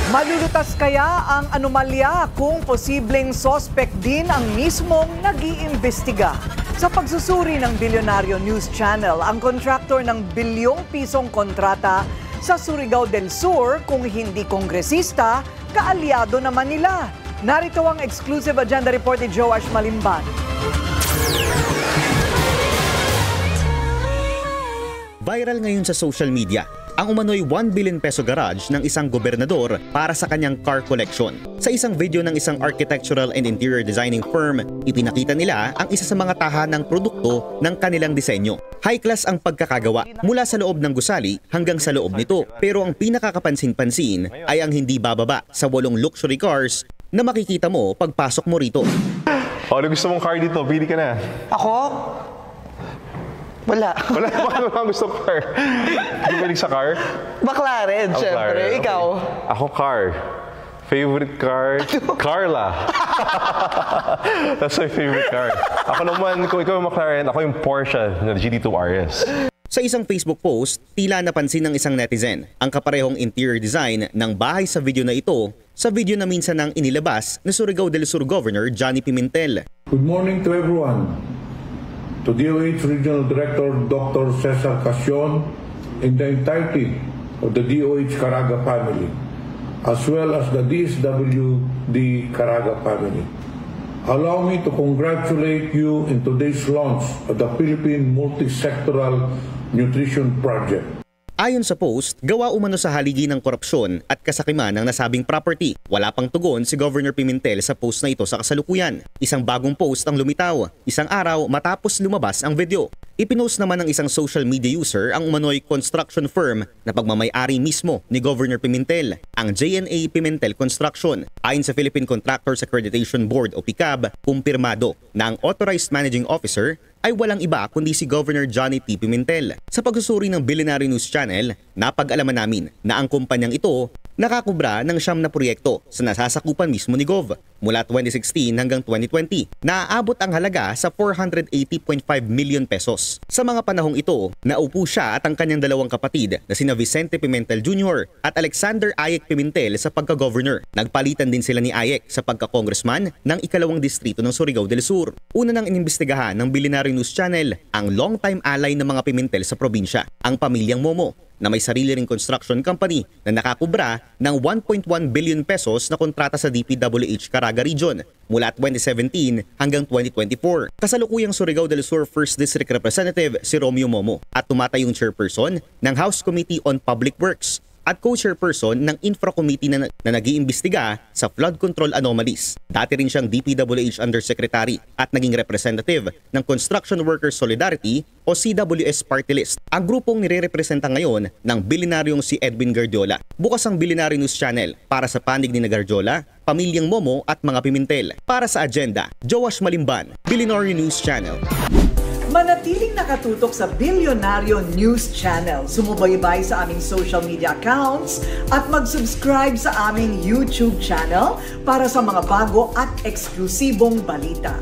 Malulutas kaya ang anomalya kung posibleng suspect din ang mismong nag-iimbestiga? Sa pagsusuri ng Bilyonaryo News Channel, ang contractor ng bilyong pisong kontrata sa Surigao del Sur, kung hindi kongresista, kaalyado naman nila. Narito ang exclusive agenda report ni Joash Malimban. Viral ngayon sa social media ang umano'y 1 billion peso garage ng isang gobernador para sa kanyang car collection. Sa isang video ng isang architectural and interior designing firm, ipinakita nila ang isa sa mga tahanang produkto ng kanilang disenyo. High class ang pagkakagawa mula sa loob ng gusali hanggang sa loob nito. Pero ang pinakakapansin-pansin ay ang hindi bababa sa 8 luxury cars na makikita mo pagpasok mo rito. Ano gusto mong car dito? Pili ka na. Ako? Wala. Wala bang gusto mong car? Hindi ba sa car? McLaren, syempre. Okay. Ikaw? Ako car. Favorite car? Carla. That's my favorite car. Ako naman, kung ikaw yung McLaren, ako yung Porsche na GT2 RS. Sa isang Facebook post, tila napansin ng isang netizen ang kaparehong interior design ng bahay sa video na ito sa video na minsan nang inilabas ni Surigao del Sur Governor Johnny Pimentel. Good morning to everyone. To DOH Regional Director Dr. Cesar Casion and the entirety of the DOH Caraga family, as well as the DSWD Caraga family. Allow me to congratulate you in today's launch of the Philippine Multi-Sectoral Nutrition Project. Ayon sa post, gawa umano sa haligi ng korupsyon at kasakiman ng nasabing property. Wala pang tugon si Governor Pimentel sa post na ito sa kasalukuyan. Isang bagong post ang lumitaw, isang araw matapos lumabas ang video. Ipinost naman ng isang social media user ang umano'y construction firm na pagmamay-ari mismo ni Governor Pimentel, ang JNA Pimentel Construction. Ayon sa Philippine Contractors Accreditation Board o PICAB, kumpirmado na ang Authorized Managing Officer ay walang iba kundi si Governor Johnny T. Pimentel. Sa pagsusuri ng Bilyonaryo News Channel, napag-alaman namin na ang kumpanyang ito nakakubra ng 9 na proyekto sa nasasakupan mismo ni Gov. Mula 2016 hanggang 2020, naaabot ang halaga sa 480.5 million pesos. Sa mga panahong ito, naupo siya at ang kanyang dalawang kapatid na sina Vicente Pimentel Jr. at Alexander Ayek Pimentel sa pagka-governor. Nagpalitan din sila ni Ayek sa pagka-congressman ng 2nd distrito ng Surigao del Sur. Una nang inimbestigahan ng Bilyonaryo News Channel ang long-time ally ng mga Pimentel sa probinsya, ang pamilyang Momo, na may sarili ring construction company na nakakubra ng 1.1 billion pesos na kontrata sa DPWH Caraga Region mula 2017 hanggang 2024. Kasalukuyang Surigao del Sur 1st District Representative si Romeo Momo at tumatayong chairperson ng House Committee on Public Works at co-chairperson ng Infra Committee na nag-iimbestiga sa flood control anomalies. Dati rin siyang DPWH Undersecretary at naging representative ng Construction Workers Solidarity o CWS Party List. Ang grupong nire-representa ngayon ng bilyonaryong si Edwin Gardiola. Bukas ang Bilyonaryo News Channel para sa panig ni Gardiola, pamilyang Momo at mga Pimentel. Para sa agenda, Joash Malimban, Bilyonaryo News Channel. Manatiling nakatutok sa Bilyonaryo News Channel. Sumubaybay sa aming social media accounts at mag-subscribe sa aming YouTube channel para sa mga bago at eksklusibong balita.